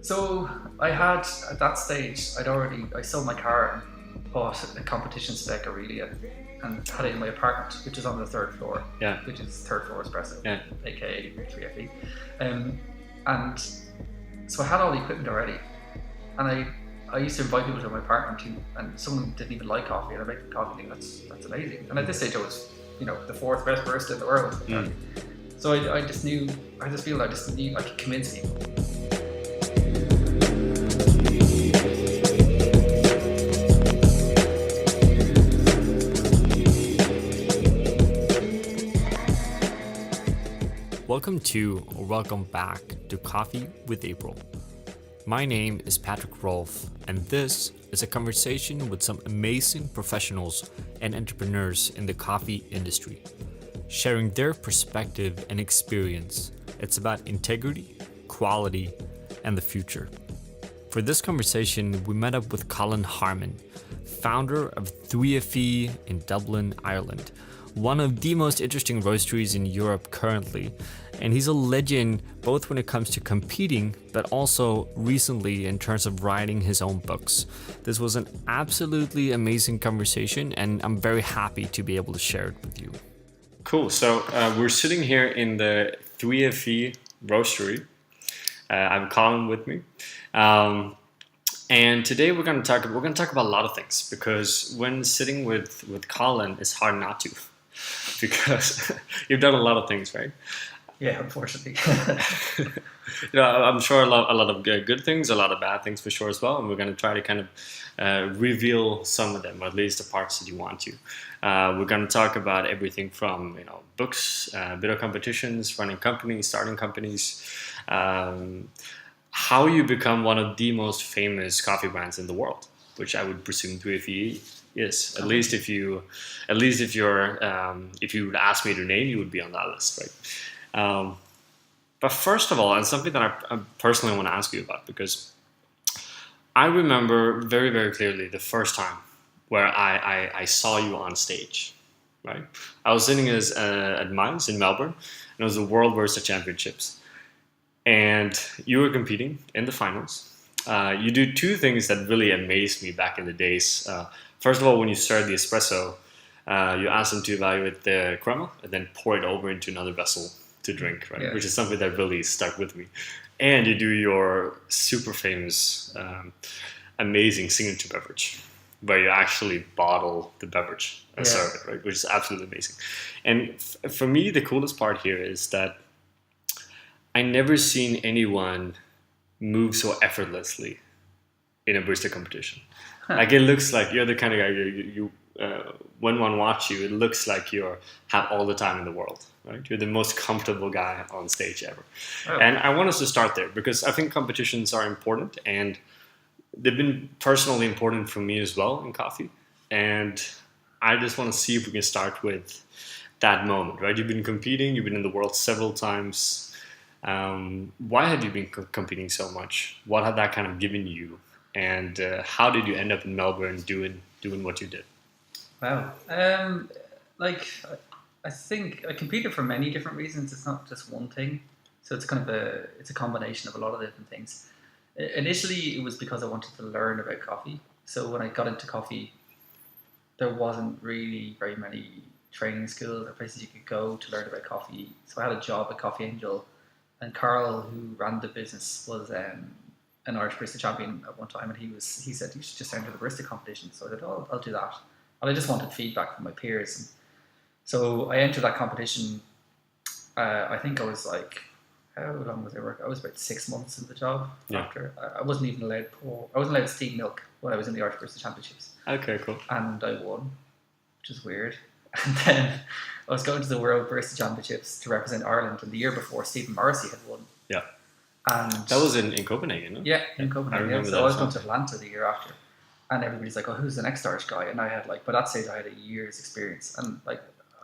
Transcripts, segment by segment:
So I had, at that stage, I sold my car and bought a competition spec Aurelia and had it in my apartment, which is on the third floor, Yeah. which is third floor espresso, Yeah. aka 3FE. And so I had all the equipment already, and I used to invite people to my apartment, and someone didn't even like coffee, and I make them coffee, and that's amazing. And at this stage, I was, the fourth best barista in the world. So I just knew, I just knew I could convince people. Welcome back to Coffee with April. My name is Patrick Rolfe, and this is a conversation with some amazing professionals and entrepreneurs in the coffee industry, sharing their perspective and experience. It's about integrity, quality, and the future. For this conversation, we met up with Colin Harmon, founder of 3FE in Dublin, Ireland, one of the most interesting roasteries in Europe currently. And he's a legend both when it comes to competing, but also recently in terms of writing his own books. This was an absolutely amazing conversation, and I'm very happy to be able to share it with you. Cool. So we're sitting here in the 3FE roastery. I have Colin with me. And today we're going to talk about a lot of things, because when sitting with Colin, it's hard not to, because you've done a lot of things, right? Yeah, unfortunately. I'm sure a lot of good things, a lot of bad things for sure as well, and we're going to try to kind of reveal some of them, or at least the parts that you want to. We're going to talk about everything from books, bidder competitions, running companies, starting companies, how you become one of the most famous coffee brands in the world, which I would presume 3FE is. At least if you would ask me to name, you would be on that list, right? But first of all, and something that I personally want to ask you about, because I remember very, very clearly the first time where I saw you on stage, right? I was sitting at Mines in Melbourne, and it was the World Barista Championships. And you were competing in the finals. You do two things that really amazed me back in the days. First of all, when you started the espresso, you asked them to evaluate the crema and then pour it over into another vessel to drink, right? Yeah. Which is something that really stuck with me. And you do your super famous, amazing signature beverage, where you actually bottle the beverage and serve it, right? Which is absolutely amazing. And for me, the coolest part here is that I never seen anyone move so effortlessly in a barista competition. Like, it looks like you're the kind of guy you when one watch you, it looks like you have all the time in the world, right? You're the most comfortable guy on stage ever. Oh. And I want us to start there, because I think competitions are important, and they've been personally important for me as well in coffee. And I just want to see if we can start with that moment, right? You've been competing, you've been in the world several times. Why have you been competing so much? What had that kind of given you? And how did you end up in Melbourne doing what you did? Wow. I think I competed for many different reasons. It's not just one thing. So it's kind of a combination of a lot of different things. Initially, it was because I wanted to learn about coffee. So when I got into coffee, there wasn't really very many training schools or places you could go to learn about coffee. So I had a job at Coffee Angel, and Carl, who ran the business, was an Irish barista champion at one time, and he said, you should just enter the barista competition. So I said, oh, I'll do that. And I just wanted feedback from my peers. And so I entered that competition. I think I was like, how long was I working? I was about 6 months in the job after. I wasn't even allowed to steam milk when I was in the Irish Barista Championships. Okay, cool. And I won, which is weird. And then I was going to the World Barista Championships to represent Ireland, and the year before, Stephen Morrissey had won. Yeah. And that was in Copenhagen, no? Yeah, in Copenhagen. I remember so that I was going to Atlanta the year after. And everybody's like, oh, who's the next Irish guy? And I had by that stage, I had a year's experience. And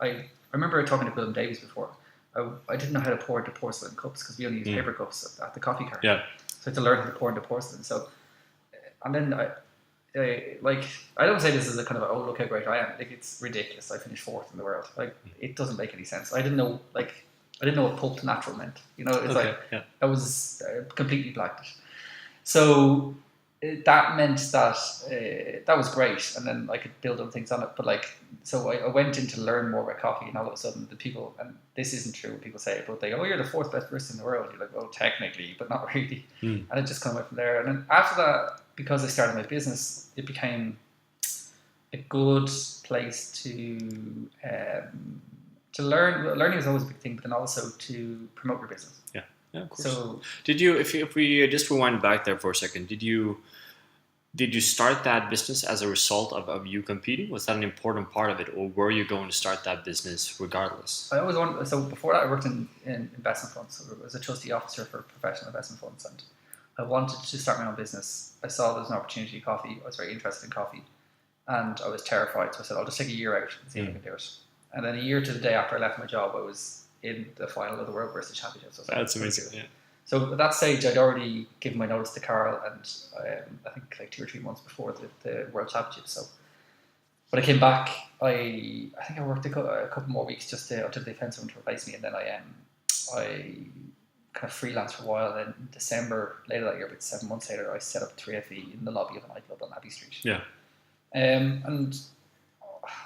I remember talking to William Davies before. I didn't know how to pour into porcelain cups, because we only use paper cups at the coffee car. Yeah. So I had to learn how to pour into porcelain. So, and then I don't say this as a kind of, oh, look how great I am. It's ridiculous. I finished fourth in the world. It doesn't make any sense. I didn't know what pulped natural meant. It's I was completely blanked. So that meant that that was great, and then I could build other things on it. But like, so I went in to learn more about coffee, and all of a sudden, the people, and this isn't true when people say it, but they go, "Oh, you're the fourth best person in the world." You're like, "Oh, technically, but not really." And it just kind of went from there. And then after that, because I started my business, it became a good place to learn. Learning is always a big thing, but then also to promote your business. Yeah, of course. So did you, if we just rewind back there for a second, did you start that business as a result of you competing? Was that an important part of it, or were you going to start that business regardless? I always wanted. So before that, I worked in investment funds. So I was a trustee officer for professional investment funds, and I wanted to start my own business. I saw there was an opportunity in coffee. I was very interested in coffee, and I was terrified. So I said, I'll just take a year out and see if I can do it. And then a year to the day after I left my job, I was in the final of the World Wrestling Championship. So that's amazing. Yeah. So at that stage, I'd already given my notice to Carl, and I think like 2 or 3 months before the World Championship. So when I came back, I think I worked a couple more weeks just until they found someone to replace me, and then I kind of freelanced for a while. Then in December later that year, about 7 months later, I set up 3FE in the lobby of a nightclub on Abbey Street. Yeah. And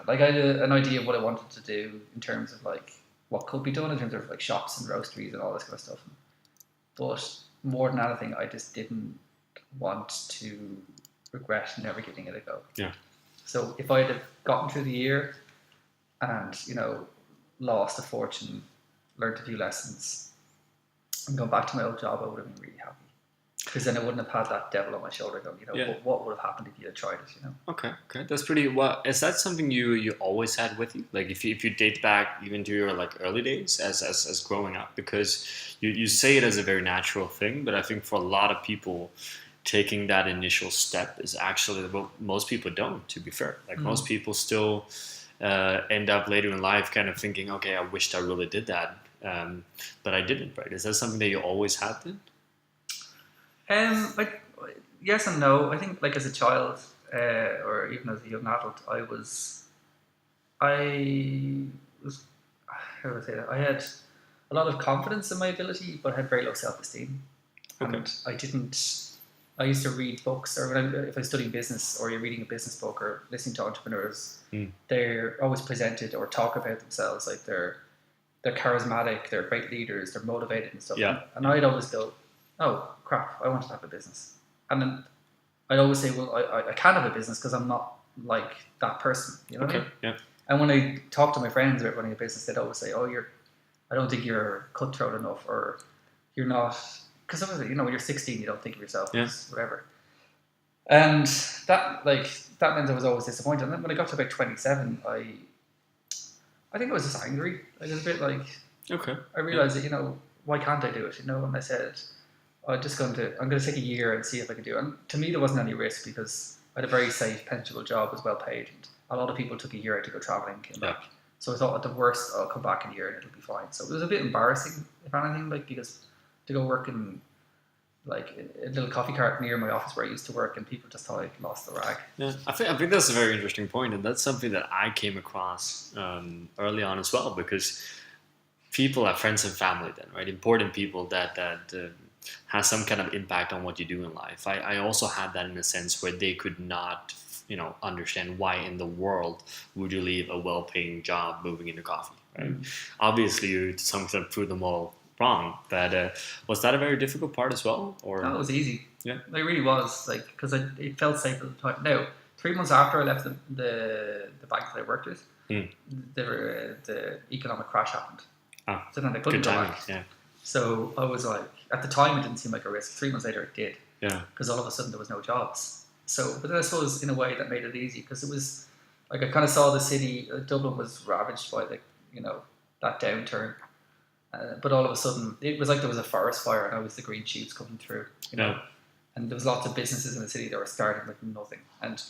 like I had an idea of what I wanted to do in terms of like what could be done in terms of like shops and roasteries and all this kind of stuff. But more than anything, I just didn't want to regret never giving it a go. Yeah. So if I had gotten through the year and, lost a fortune, learned a few lessons, and gone back to my old job, I would have been really happy. Because then I wouldn't have had that devil on my shoulder going, what would have happened if you had tried it, Okay, that's pretty, well, is that something you always had with you? Like if you date back even to your like early days as growing up, because you say it as a very natural thing, but I think for a lot of people, taking that initial step is actually what most people don't, to be fair. Like most people still end up later in life kind of thinking, okay, I wished I really did that, but I didn't, right? Is that something that you always had then? Like yes and no. I think like as a child or even as a young adult, I was how do I say that? I had a lot of confidence in my ability, but I had very low self-esteem. Okay. And I used to read books, or if I was studying business, or you're reading a business book or listening to entrepreneurs, they're always presented or talk about themselves like they're charismatic, they're great leaders, they're motivated and stuff. Yeah. And I'd always go, oh crap, I want to have a business. And then I'd always say, well, I can't have a business because I'm not like that person. You know what I mean? Yeah. And when I talk to my friends about running a business, they'd always say, oh, I don't think you're cutthroat enough, or you're not, because obviously, when you're 16, you don't think of yourself as whatever. And that meant I was always disappointed. And then when I got to about 27, I think I was just angry. I was a bit like, I realized that, why can't I do it? And I said, I'm going to take a year and see if I can do it. And to me, there wasn't any risk because I had a very safe, pensionable job, was well paid. And a lot of people took a year out to go traveling, came back. So I thought at the worst, I'll come back in a year and it'll be fine. So it was a bit embarrassing, if anything, because to go work in like a little coffee cart near my office where I used to work, and people just thought I'd lost the rag. Yeah, I think that's a very interesting point, and that's something that I came across early on as well, because people have friends and family then, right? Important people that has some kind of impact on what you do in life. I also had that in a sense where they could not, understand why in the world would you leave a well-paying job moving into coffee, right? Obviously, you to some extent proved them all wrong, but was that a very difficult part as well? Or no, it was easy. Yeah, it really was, like, because it felt safe at the time. Now, 3 months after I left the bank that I worked with, the economic crash happened. So then I couldn't go back. Yeah. So I was like, at the time it didn't seem like a risk. 3 months later it did. Yeah. Because all of a sudden there was no jobs. So, but then I suppose in a way that made it easy, because it was like I kind of saw the city. Dublin was ravaged by that downturn. But all of a sudden it was like there was a forest fire, and I was the green shoots coming through. And there was lots of businesses in the city that were starting with nothing, and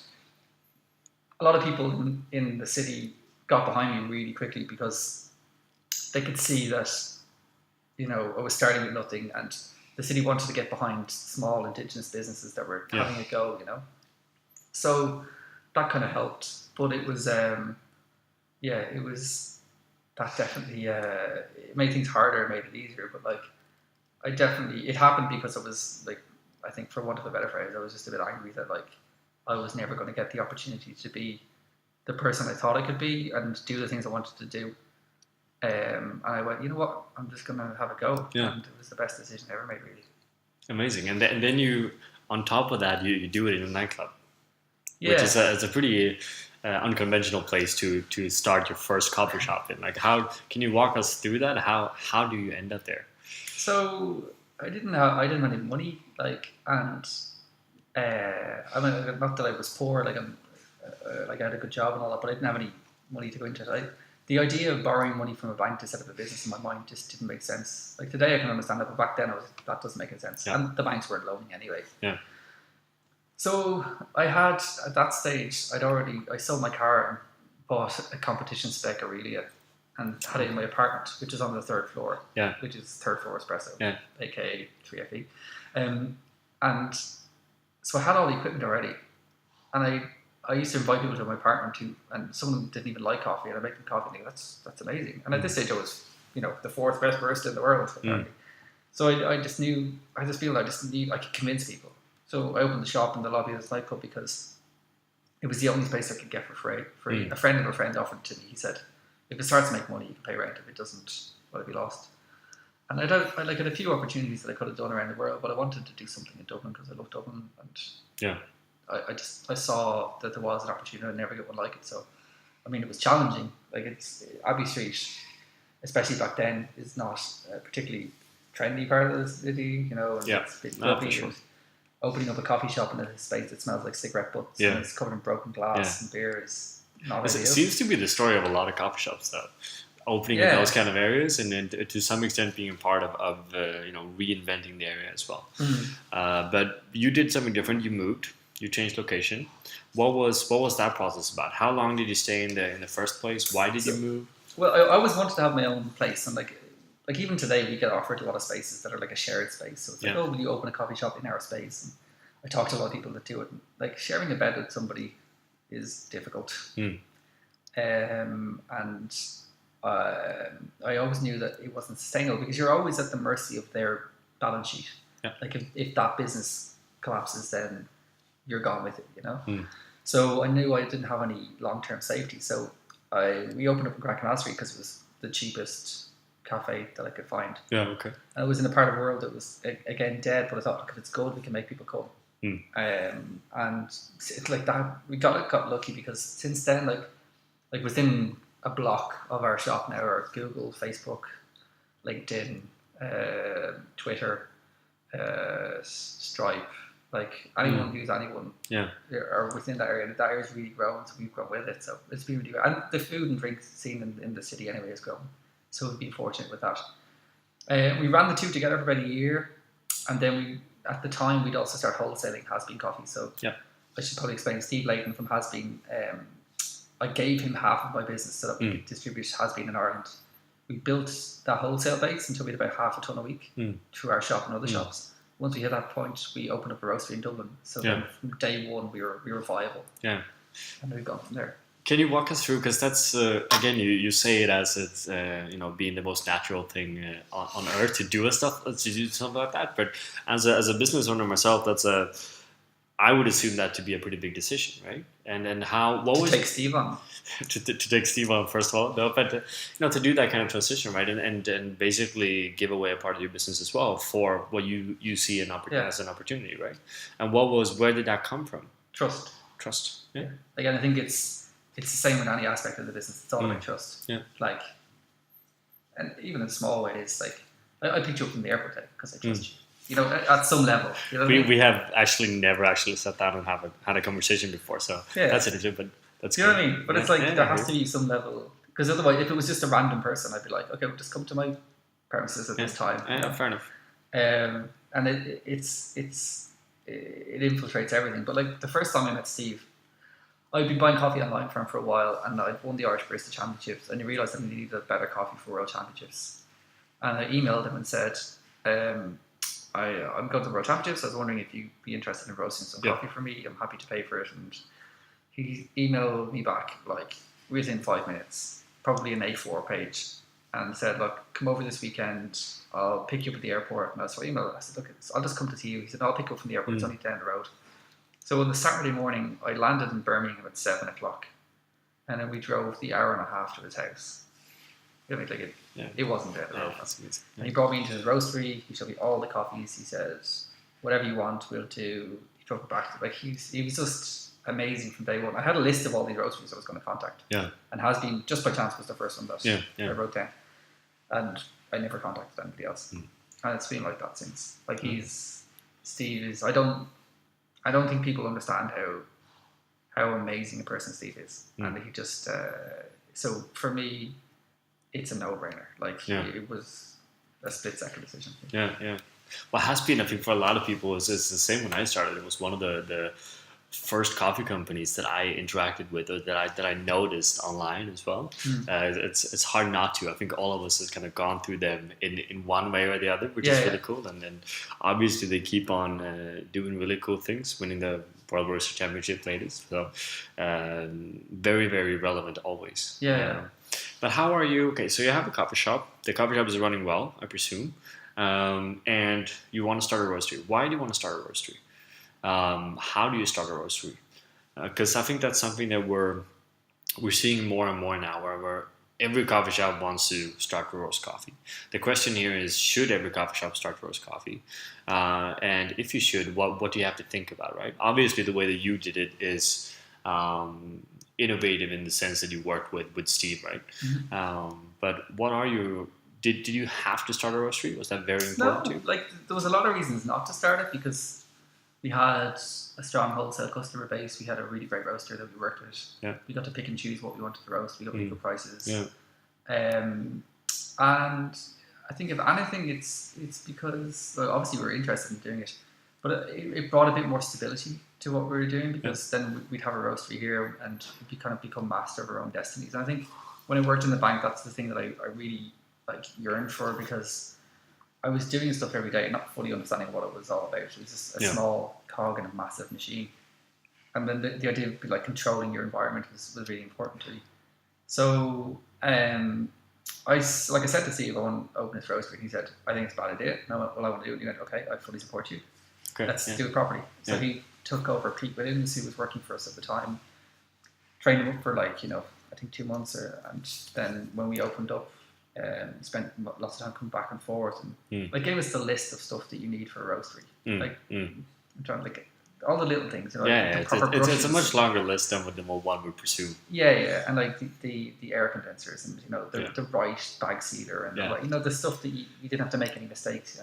a lot of people in the city got behind me really quickly because they could see that I was starting with nothing, and the city wanted to get behind small indigenous businesses that were having a go. So that kind of helped, but it was it was that definitely it made things harder, made it easier, but like it happened because I was like I think for want of a better phrase, I was just a bit angry that like I was never going to get the opportunity to be the person I thought I could be and do the things I wanted to do. And I went, you know what? I'm just going to have a go. Yeah. And it was the best decision I ever made, really. Amazing. And then you, on top of that, you do it in a nightclub, Yeah. which is it's a pretty unconventional place to start your first coffee shop in. Like, how can you walk us through that? How do you end up there? So I didn't have any money, like, and I mean, not that I was poor, like like I had a good job and all that, but I didn't have any money to go into it. The idea of borrowing money from a bank to set up a business in my mind just didn't make sense. Like today I can understand it, but back then that doesn't make any sense. Yeah. And the banks weren't loaning anyway. Yeah. So I had, at that stage, I sold my car and bought a competition spec Aurelia and had it in my apartment, which is on the third floor. Yeah. Which is third floor espresso. Yeah. AKA 3FE. And so I had all the equipment already. And I used to invite people to my apartment and some of them didn't even like coffee, and I make them coffee and they go, that's amazing. And at this stage I was, the fourth best barista in the world, apparently. So I just knew, I just feel I could convince people. So I opened the shop in the lobby of this nightclub because it was the only place I could get for free. A friend of a friend offered it to me. He said, if it starts to make money, you can pay rent. If it doesn't, well, it'll be lost. And I had a few opportunities that I could have done around the world, but I wanted to do something in Dublin because I love Dublin, and yeah. I saw that there was an opportunity. I'd never get one like it. So, I mean, it was challenging. Like Abbey Street, especially back then, is not a particularly trendy part of the city, And it's a bit grubby. Sure. Opening up a coffee shop in a space that smells like cigarette butts and it's covered in broken glass and beer is not ideal. It seems to be the story of a lot of coffee shops, though. Opening in those kind of areas, and then to some extent being a part of reinventing the area as well. But you did something different. You moved. You changed location. What was that process about? How long did you stay in the first place? Why did you move? Well, I always wanted to have my own place, and like even today, we get offered a lot of spaces that are like a shared space. So it's like, oh, will you open a coffee shop in our space? And I talk to a lot of people that do it. And, like sharing a bed with somebody is difficult. And I always knew that it wasn't sustainable because you're always at the mercy of their balance sheet. Yeah. Like if that business collapses, then you're gone with it, So I knew I didn't have any long-term safety. So we opened up in Grand Canal Street because it was the cheapest cafe that I could find. Yeah, okay. And it was in a part of the world that was again dead, but I thought, look, if it's good, we can make people come. And it's like that. We got lucky because since then, like within a block of our shop now are Google, Facebook, LinkedIn, Twitter, Stripe. Like anyone who's anyone, are within that area, and that area's really grown, so we've grown with it. So it's been really good. And the food and drink scene in the city anyway has grown. So we've been fortunate with that. We ran the two together for about a year, and then at the time we'd also start wholesaling Has Been coffee. So I should probably explain. Steve Layton from Has Been, I gave him half of my business so that we could distribute Has Been in Ireland. We built that wholesale base until we had about half a ton a week through our shop and other shops. Once we hit that point, we opened up a roastery in Dublin. So then from day one, we were viable. Yeah, and we've gone from there. Can you walk us through, because that's again you say it as it's being the most natural thing on earth to do something like that, but as a business owner myself, I would assume that to be a pretty big decision, right? And take Steve on to take Steve on first of all, no, but to do that kind of transition, right, and basically give away a part of your business as well for what you see as an opportunity, right? And where did that come from? Trust. Yeah. Again, I think it's the same in any aspect of the business. It's all about trust. Yeah. Like, and even in small ways, like I picked you up from the airport because I trust you. At some level. We have actually never sat down and had a conversation before, so that's it. But that's what I mean? But it's like there has to be some level, because otherwise, if it was just a random person, I'd be like, okay, we'll just come to my premises at this time. Yeah, fair enough. And it infiltrates everything. But like the first time I met Steve, I'd been buying coffee online for him for a while, and I'd won the Irish Barista Championships, and I realised I needed a better coffee for World Championships. And I emailed him and said, I'm going to the World Championships. I was wondering if you'd be interested in roasting some coffee for me. I'm happy to pay for it. And he emailed me back like within 5 minutes, probably an A4 page, and said, look, come over this weekend. I'll pick you up at the airport. And I saw email. I said, look, I'll just come to see you. He said, I'll pick you up from the airport. It's only down the road. So on the Saturday morning, I landed in Birmingham at 7 o'clock. And then we drove the hour and a half to his house. You know, like it wasn't down the road. And he brought me into his roastery. He showed me all the coffees. He said, whatever you want, we'll do. He drove it back. Like he was just amazing from day one. I had a list of all these roasteries I was going to contact. Yeah. And Has Been, just by chance, was the first one that I wrote down. And I never contacted anybody else. And it's been like that since. Like Steve is, I don't think people understand how amazing a person Steve is. And he just, so for me, it's a no-brainer. Like it was a split-second decision. Yeah. Well, Has Been, I think for a lot of people, is the same when I started. It was one of the first coffee companies that I interacted with, or that I noticed online as well. It's hard not to. I think all of us has kind of gone through them in one way or the other, which is really cool. And then obviously they keep on doing really cool things, winning the World Roaster Championship ladies. So very, very relevant always. But how are you? Okay, so you have a coffee shop. The coffee shop is running well, I presume. And you want to start a roastery. Why do you want to start a roastery? How do you start a roastery? Because I think that's something that we're seeing more and more now, where every coffee shop wants to start to roast coffee. The question here is, should every coffee shop start to roast coffee? And if you should, what do you have to think about, right? Obviously, the way that you did it is innovative in the sense that you worked with Steve, right? But what are you... Did you have to start a roastery? Was that very important to you? Like there was a lot of reasons not to start it, because we had a strong wholesale customer base. We had a really great roaster that we worked with. We got to pick and choose what we wanted to roast. We got really good prices. And I think if anything, it's because obviously we were interested in doing it, but it brought a bit more stability to what we were doing, because then we'd have a roastery here and we'd kind of become master of our own destinies. And I think when I worked in the bank, that's the thing that I really yearned for, because I was doing stuff every day and not fully understanding what it was all about. It was just a small cog in a massive machine. And then the idea of controlling your environment was really important to me. So I said to Steve, I want to open this roastery, and he said, I think it's a bad idea. No, well, I want to do it. And he went, okay, I fully support you. Let's do it properly. So he took over Pete Williams, who was working for us at the time, trained him up for I think 2 months, and then when we opened up, spent lots of time coming back and forth, and gave us the list of stuff that you need for a roastery. I'm trying to all the little things. It's a much longer list than the one we pursue. And the air condensers, and the right bag sealer, and the stuff that you didn't have to make any mistakes.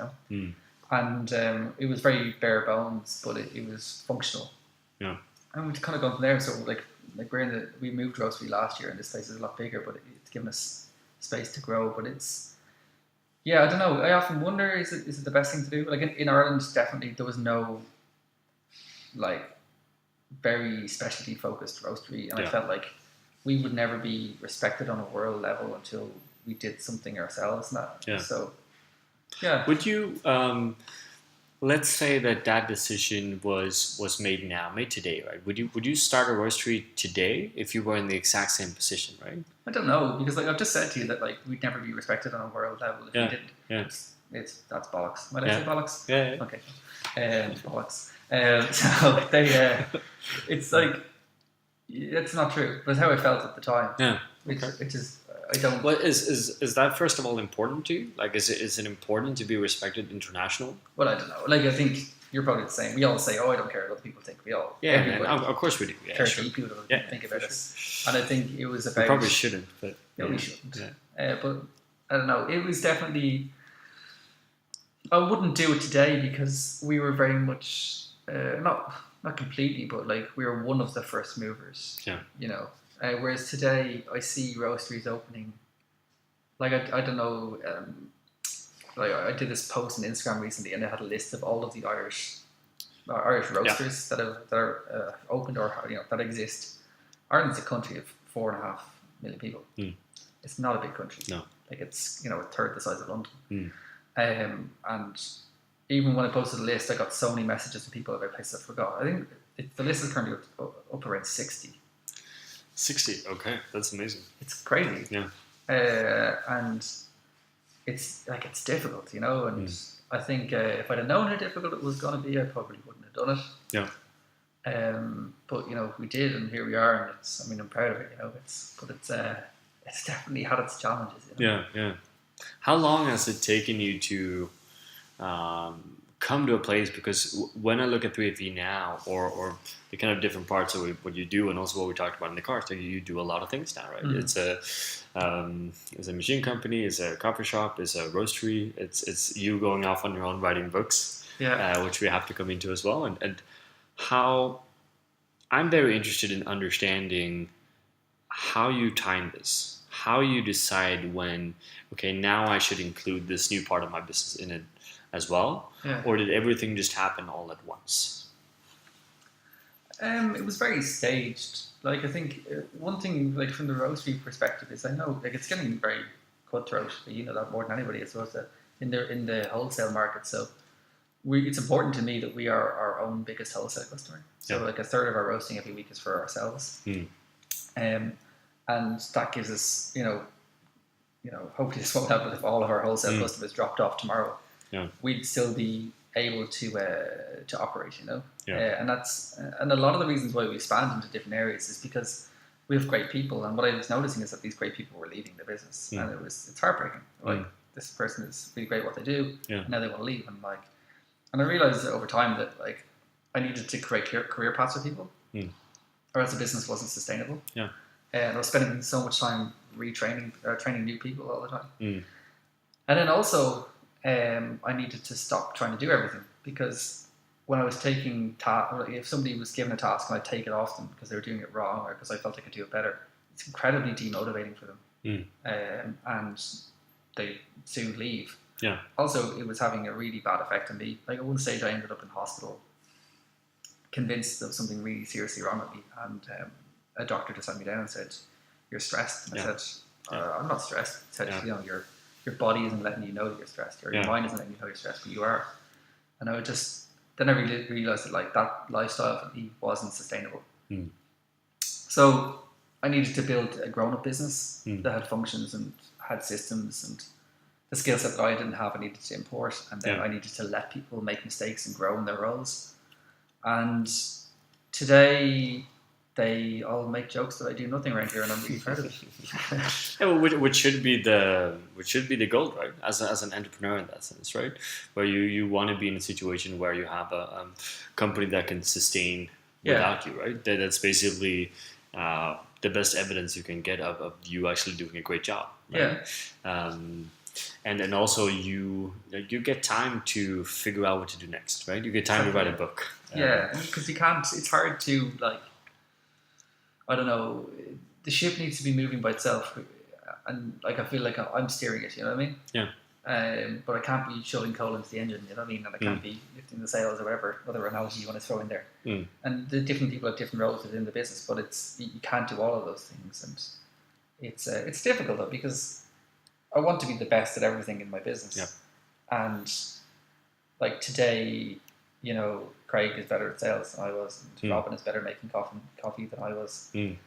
And it was very bare bones, but it was functional. And we've kind of gone from there. So we moved roastery last year, and this place is a lot bigger, but it's given us space to grow. But it's I don't know. I often wonder, is it the best thing to do? In Ireland, definitely there was no very specialty focused roastery, and I felt like we would never be respected on a world level until we did something ourselves. So would you let's say that decision was made today, right? Would you start a roastery today if you were in the exact same position, right? I don't know, because I've just said to you that we'd never be respected on a world level if we didn't. That's bollocks. Might I say bollocks? Okay. Bollocks. So it's it's not true, but it's how I felt at the time. Which is I don't. Well, is that first of all important to you? Is it important to be respected international? Well, I don't know. I think you're probably the same. We all say, "Oh, I don't care what other people think." We all. Of course we do. People think about us, and I think it was about. We probably shouldn't, but we shouldn't. But I don't know. It was definitely. I wouldn't do it today, because we were very much not completely, but we were one of the first movers. Whereas today I see roasteries opening. I don't know. I did this post on Instagram recently, and I had a list of all of the Irish roasters that are opened or that exist. Ireland's a country of 4.5 million people. It's not a big country. No, it's a third the size of London. And even when I posted the list, I got so many messages from people about places I forgot. I think the list is currently up around 60. 60, okay, that's amazing. It's crazy. Yeah. And it's difficult, and I think if I'd have known how difficult it was going to be, I probably wouldn't have done it. Yeah. But we did, and here we are, and I'm proud of it. It's definitely had its challenges. Yeah. How long has it taken you to come to a place? Because when I look at 3FE now, or the kind of different parts of what you do, and also what we talked about in the car, so you do a lot of things now, right? It's a machine company, it's a coffee shop, it's a roastery, it's you going off on your own writing books, which we have to come into as well, and how I'm very interested in understanding how you time this, how you decide when, okay, now I should include this new part of my business in it as well, or did everything just happen all at once? It was very staged. I think one thing, from the roastery perspective, is I know it's getting very cutthroat. You know that more than anybody, I suppose, in the wholesale market. So it's important to me that we are our own biggest wholesale customer. So a third of our roasting every week is for ourselves, and that gives us, hopefully this won't happen if all of our wholesale customers dropped off tomorrow. We'd still be able to operate, and a lot of the reasons why we expand into different areas is because we have great people, and what I was noticing is that these great people were leaving the business, and it's heartbreaking. This person is really great at what they do, and now they want to leave, and I realized over time that I needed to create career paths for people, or else the business wasn't sustainable. And I was spending so much time training new people all the time, and then also I needed to stop trying to do everything, because when I was taking if somebody was given a task and I'd take it off them because they were doing it wrong or because I felt I could do it better, it's incredibly demotivating for them, and they soon leave. Also, it was having a really bad effect on me. At one stage I ended up in hospital, convinced there was something really seriously wrong with me, and a doctor just sat me down and said, "You're stressed." And I said, "I'm not stressed." He said, your body isn't letting you know that you're stressed, or your mind isn't letting you know you're stressed, but you are. And then I really realized that that lifestyle for me wasn't sustainable. So I needed to build a grown-up business that had functions and had systems, and the skill set that I didn't have I needed to import, and then I needed to let people make mistakes and grow in their roles. And today they all make jokes that I do nothing around here, and I'm really proud of it. Which should be the goal, right? As an entrepreneur in that sense, right? Where you want to be in a situation where you have a company that can sustain without you, right? That's basically the best evidence you can get of you actually doing a great job, right? And then also you get time to figure out what to do next, right? You get time to write a book. Because you can't. It's hard to I don't know. The ship needs to be moving by itself, and I feel like I'm steering it. You know what I mean? But I can't be shoving coal into the engine. You know what I mean? And I can't be lifting the sails or whatever analogy you want to throw in there. And the different people have different roles within the business, but you can't do all of those things, and it's difficult though, because I want to be the best at everything in my business. And today, Craig is better at sales than I was, and Robin is better at making coffee than I was, and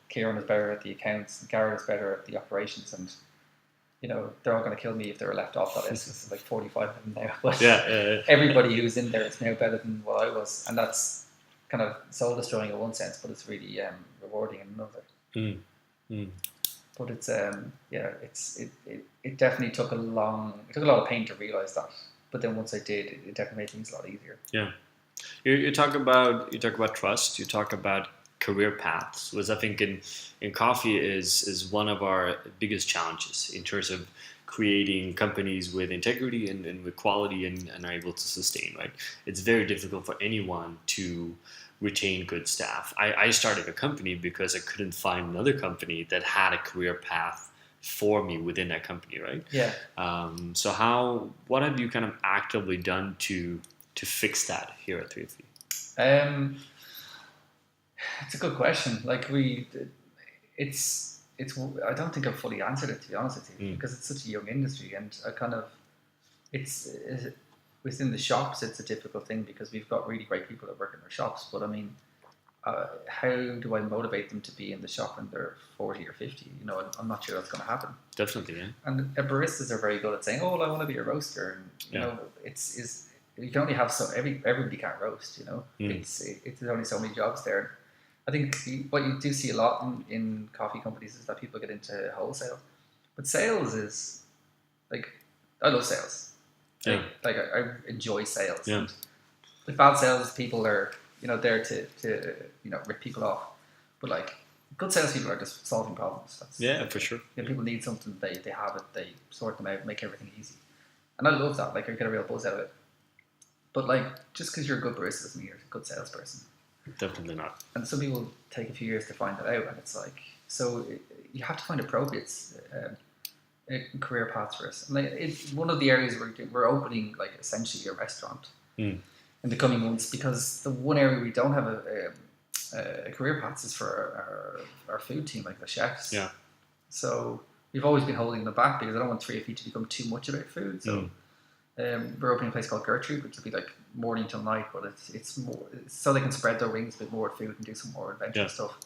Kieran is better at the accounts, and Garrett is better at the operations, and they're all going to kill me if they were left off that list. There's 45 of them now, but everybody who's in there is now better than what I was, and that's kind of soul destroying in one sense, but it's really rewarding in another. But it's it definitely took a lot of pain to realize that. But then once I did, it definitely made things a lot easier. You talk about trust. You talk about career paths, which I think in coffee is one of our biggest challenges in terms of creating companies with integrity and with quality and are able to sustain. Right, it's very difficult for anyone to retain good staff. I started a company because I couldn't find another company that had a career path for me within that company, right? So what have you kind of actively done to fix that here at 3FE? It's a good question. It's I don't think I've fully answered it, to be honest with you, because it's such a young industry, and it's within the shops it's a difficult thing because we've got really great people that work in our shops, but I mean how do I motivate them to be in the shop when they're 40 or 50? You know, I'm not sure that's going to happen. Definitely, yeah. And baristas are very good at saying, "Oh, well, I want to be a roaster." And you know, it's you can only have everybody can't roast. You know, it's there's only so many jobs there. I think what you do see a lot in coffee companies is that people get into wholesale, but sales is like, I love sales. Yeah. Like I enjoy sales. Yeah. And like bad sales people are, you know, there to you know, rip people off, but like good salespeople are just solving problems. That's, for sure. You know, people need something, they have it, they sort them out, make everything easy, and I love that. Like I get a real buzz out of it. But like, just because you're a good barista doesn't mean you're a good salesperson. Definitely not. And some people take a few years to find that out, and it's like, so you have to find appropriate career paths for us. And like, it's one of the areas we're opening like essentially a restaurant in the coming months, because the one area we don't have a career paths is for our food team, like the chefs. Yeah. So we've always been holding them back because I don't want 3FE to become too much about food. So we're opening a place called Gertrude, which will be like morning till night, but it's more so they can spread their wings a bit more with food and do some more adventurous stuff.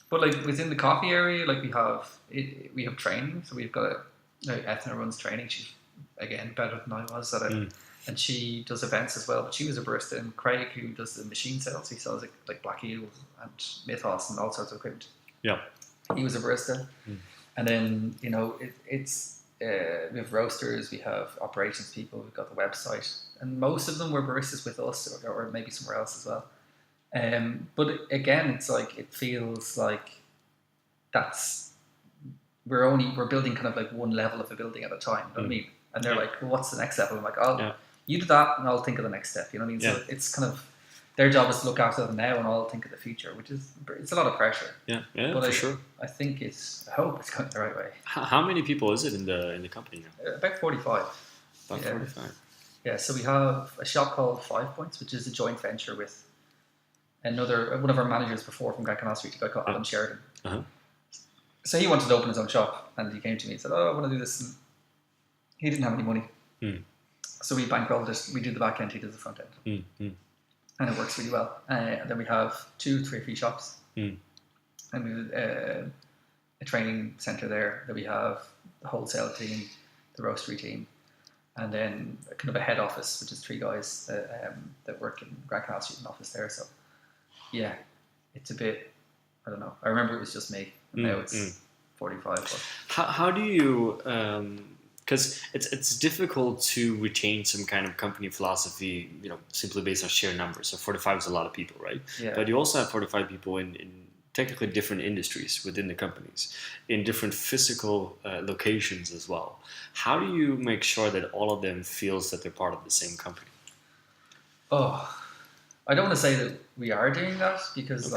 But like within the coffee area, like we have training. So we've got Ethna runs training. She's again better than I was at it, and she does events as well. But she was a barista, and Craig, who does the machine sales, he sells like Black Eels and Mythos and all sorts of equipment. Yeah, he was a barista, and then you know we have roasters, we have operations people, we've got the website, and most of them were baristas with us or maybe somewhere else as well. But again, it's like it feels like we're building kind of like one level of a building at a time. You know what I mean? And they're like, well, what's the next step? And I'm like, you do that, and I'll think of the next step. You know what I mean? So it's kind of their job is to look after them now, and I'll think of the future, which is it's a lot of pressure. Yeah, but for sure. I think I hope it's going the right way. How many people is it in the company now? About 45. About 45. Yeah, so we have a shop called 5 Points, which is a joint venture with one of our managers before from Canal Street, a guy called Adam Sheridan. So he wanted to open his own shop, and he came to me and said, "Oh, I want to do this." And he didn't have any money, so we bankrolled it. We do the back end, he does the front end, and it works really well. And then we have 2 3 shops, and we have a training centre there. That we have the wholesale team, the roastery team, and then kind of a head office, which is 3 guys that work in Grand Canal Street, an office there. So yeah, it's a bit, I don't know. I remember it was just me. Now it's 45. But. How do you? Because it's difficult to retain some kind of company philosophy, you know, simply based on sheer numbers. So 45 is a lot of people, right? Yeah. But you also have 45 people in technically different industries within the companies, in different physical locations as well. How do you make sure that all of them feels that they're part of the same company? Oh, I don't want to say that we are doing that because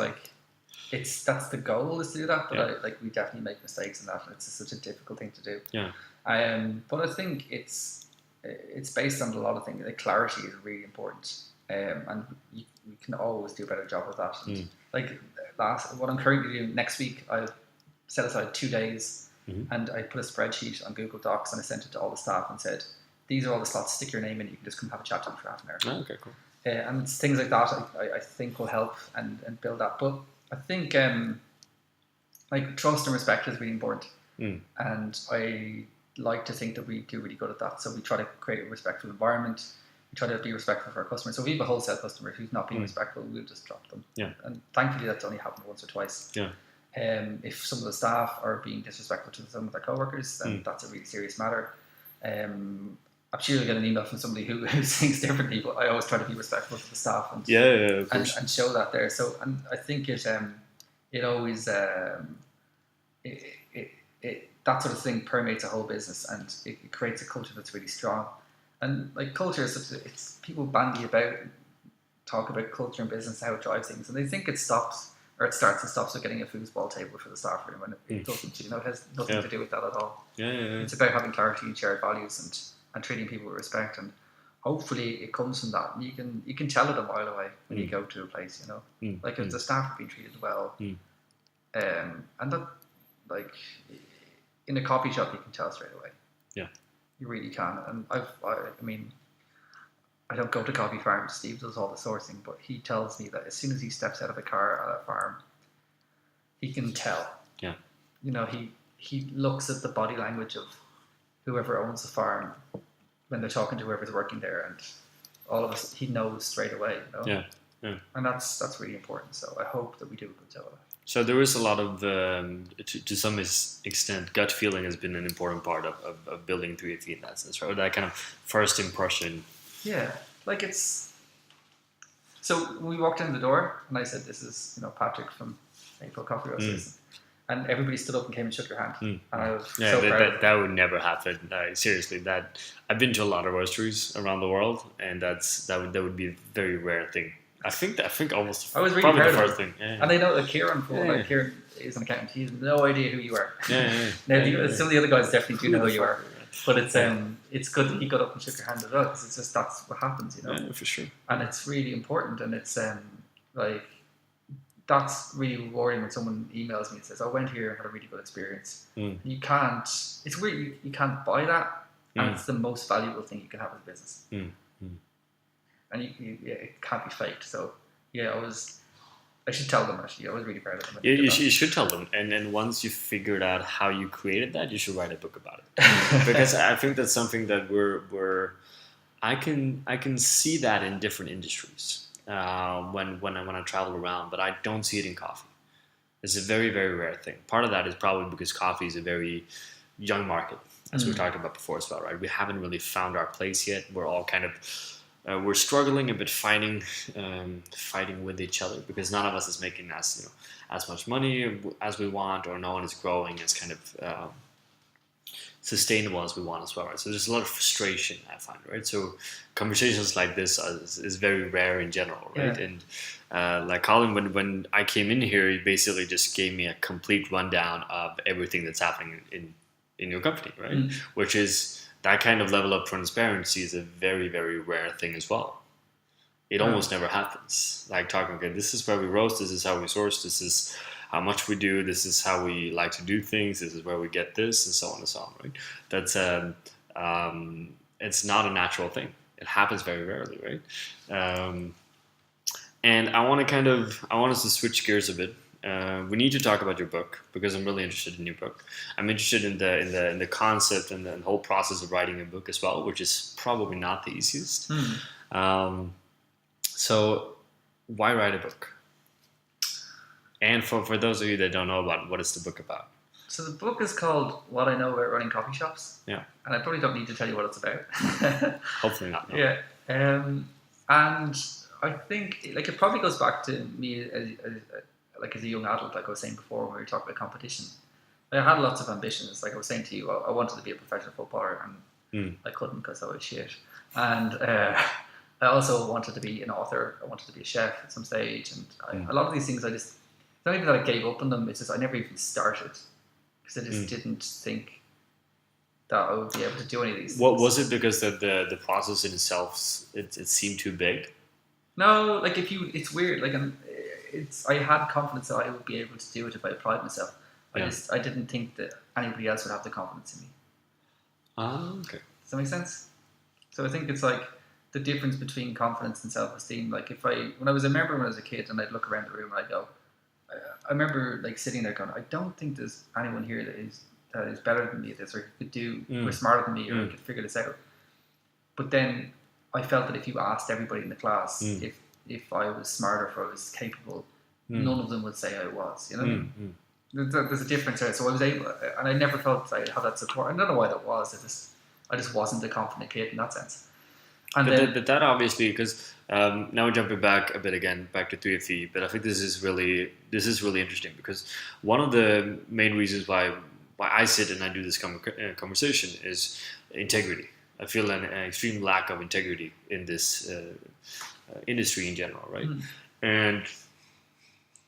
that's the goal is to do that, but we definitely make mistakes in that, and it's such a difficult thing to do. Yeah. But I think it's based on a lot of things. Like clarity is really important, and we can always do a better job of that. And what I'm currently doing next week, I set aside 2 days, and I put a spreadsheet on Google Docs and I sent it to all the staff and said, "These are all the slots. Stick your name in. You can just come have a chat to them for half an hour." Oh, okay, cool. And it's things like that I think will help and build that. But I think trust and respect is really important, and I like to think that we do really good at that. So we try to create a respectful environment. We try to be respectful for our customers. So if we have a wholesale customer who's not being respectful, we'll just drop them. Yeah. And thankfully that's only happened once or twice. Yeah. If some of the staff are being disrespectful to some of their coworkers, then that's a really serious matter. I'm sure you'll get an email from somebody who thinks differently, but I always try to be respectful to the staff and and show that there. So, and I think it always that sort of thing permeates a whole business, and it creates a culture that's really strong. And like culture it's people bandy about, talk about culture and business, how it drives things, and they think it starts and stops with getting a foosball table for the staff room, and it doesn't. You know, it has nothing to do with that at all. It's about having clarity and shared values and treating people with respect, and hopefully it comes from that. And you can tell it a mile away when you go to a place, you know, like if the staff are being treated well, and that, like in a coffee shop you can tell straight away. Yeah, you really can. And I I don't go to coffee farms. Steve does all the sourcing, but he tells me that as soon as he steps out of a car at a farm, he can tell. Yeah. You know, he looks at the body language of whoever owns the farm when they're talking to whoever's working there, and all of us, he knows straight away. You know? Yeah. Yeah. And that's really important. So I hope that we do a good job of it. So there is a lot of, to some extent, gut feeling has been an important part of building 3FE in that sense, right? Or that kind of first impression. Yeah, like it's. So when we walked in the door, and I said, "This is Patrick from April Coffee Roastery," and everybody stood up and came and shook your hand, and I was so proud. That would never happen. Seriously, that I've been to a lot of roasteries around the world, and that would be a very rare thing. I think almost I was really probably proud the of first him. thing. Yeah. And I know that Kieran, Kieran is an accountant. He has no idea who you are. Yeah. Now some of the other guys definitely do know who you are, but it's good that he got up and shook your hand as well, because it's just that's what happens, you know. Yeah, for sure. And it's really important, and it's like that's really rewarding when someone emails me and says, "I went here and had a really good experience." You can't. It's really you can't buy that, and it's the most valuable thing you can have as a business. And it can't be faked. So yeah, I should tell them actually. I was really proud of them. You should tell them, and then once you figured out how you created that, you should write a book about it. Because I think that's something that I can see that in different industries when I travel around, but I don't see it in coffee. It's a very, very rare thing. Part of that is probably because coffee is a very young market, as we talked about before as well, right? We haven't really found our place yet. We're all kind of we're struggling a bit fighting with each other, because none of us is making as much money as we want, or no one is growing as kind of sustainable as we want as well, right? So there's a lot of frustration, I find, right? So conversations like this is very rare in general, right? Yeah. And like Colin, when I came in here, he basically just gave me a complete rundown of everything that's happening in your company, right? Which is that kind of level of transparency is a very, very rare thing as well. It almost never happens. Like talking, okay, this is where we roast, this is how we source, this is how much we do, this is how we like to do things, this is where we get this, and so on and so on, right? That's it's not a natural thing. It happens very rarely, right? And I want us to switch gears a bit. We need to talk about your book, because I'm really interested in your book. I'm interested in the concept and the whole process of writing a book as well, which is probably not the easiest. So why write a book? And for those of you that don't know about what is the book about? So the book is called What I Know About Running Coffee Shops. Yeah. And I probably don't need to tell you what it's about. Hopefully not. No. Yeah. And I think it probably goes back to me as a young adult, like I was saying before when we were talking about competition. I had lots of ambitions. Like I was saying to you, I wanted to be a professional footballer, and I couldn't because I was shit. And I also wanted to be an author. I wanted to be a chef at some stage. And a lot of these things, it's not even that I gave up on them. It's just I never even started, because I just didn't think that I would be able to do any of these things. What was it? Because the process in itself, it seemed too big? No, it's weird. I had confidence that I would be able to do it if I applied myself. I didn't think that anybody else would have the confidence in me. Okay. Does that make sense? So I think it's like the difference between confidence and self-esteem. Like when I was a kid, and I'd look around the room and I'd go, I remember sitting there going, I don't think there's anyone here that is better than me at this, or could do, or smarter than me, or could figure this out. But then I felt that if you asked everybody in the class if I was smart or if I was capable, none of them would say I was. You know, there's a difference there. So I was able, and I never felt I had that support. I don't know why that was. I just wasn't a confident kid in that sense. And but that obviously, because now we're jumping back a bit again, back to 3FE, but I think this is really interesting, because one of the main reasons why I sit and I do this conversation is integrity. I feel an extreme lack of integrity in this industry in general, right? And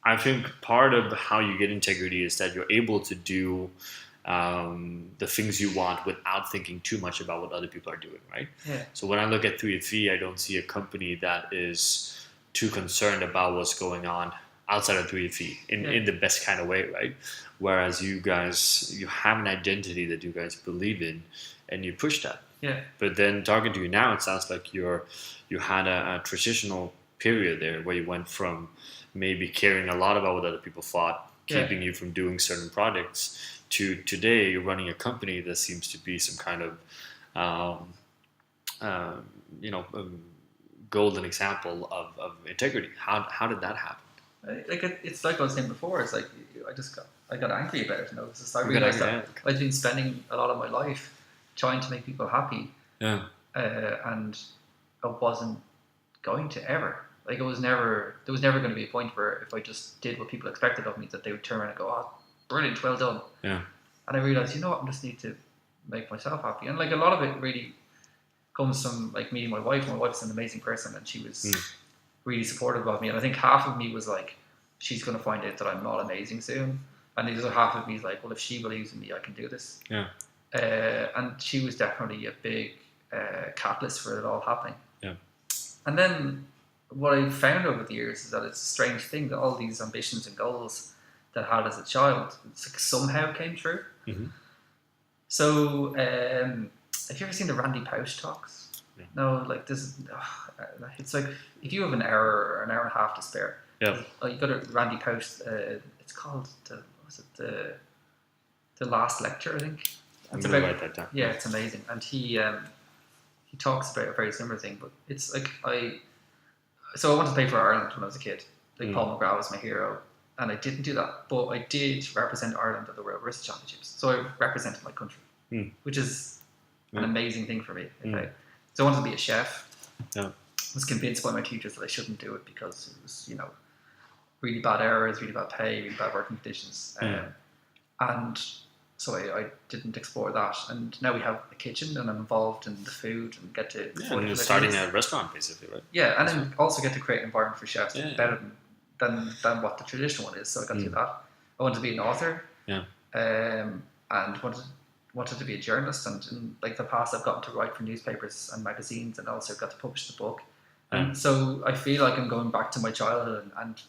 I think part of how you get integrity is that you're able to do the things you want without thinking too much about what other people are doing, right? Yeah. So when I look at 3FE, I don't see a company that is too concerned about what's going on outside of 3FE in the best kind of way, right? Whereas you guys, you have an identity that you guys believe in, and you push that. Yeah. But then talking to you now, it sounds like you had a transitional period there where you went from maybe caring a lot about what other people thought, keeping you from doing certain projects, to today you're running a company that seems to be some kind of um, you know, golden example of integrity. How did that happen? It's like I was saying before. It's like I got angry about it. It's just I realized that I've been spending a lot of my life trying to make people happy. Yeah. And I wasn't going to ever. Like there was never going to be a point where if I just did what people expected of me, that they would turn around and go, "Oh, brilliant, well done." Yeah. And I realized, I just need to make myself happy. And like a lot of it really comes from like meeting my wife. My wife's an amazing person, and she was really supportive of me. And I think half of me was like, she's going to find out that I'm not amazing soon. And the other half of me is like, well, if she believes in me, I can do this. Yeah. And she was definitely a big catalyst for it all happening. Yeah. And then what I found over the years is that it's a strange thing that all these ambitions and goals that I had as a child, it's like somehow came true. Mm-hmm. So, have you ever seen the Randy Pausch talks? Yeah. No, like this. It's like if you have an hour or an hour and a half to spare. Yeah. You got a Randy Pausch. It's called the last lecture, I think. I'm gonna write that down. Yeah, it's amazing, and he talks about a very similar thing. But it's like I wanted to play for Ireland when I was a kid. Like Paul McGrath was my hero, and I didn't do that. But I did represent Ireland at the World Wrestling Championships, so I represented my country, which is an amazing thing for me. Okay, so I wanted to be a chef. Yeah. I was convinced by my teachers that I shouldn't do it because it was, really bad hours, really bad pay, really bad working conditions, and so I didn't explore that. And now we have a kitchen, and I'm involved in the food and get to. Yeah, and you're starting a restaurant basically, right? Yeah, and then also get to create an environment for chefs better than what the traditional one is. So I got to do that. I wanted to be an author. Yeah. And wanted to be a journalist, and in like the past I've gotten to write for newspapers and magazines, and also got to publish the book. And so I feel like I'm going back to my childhood and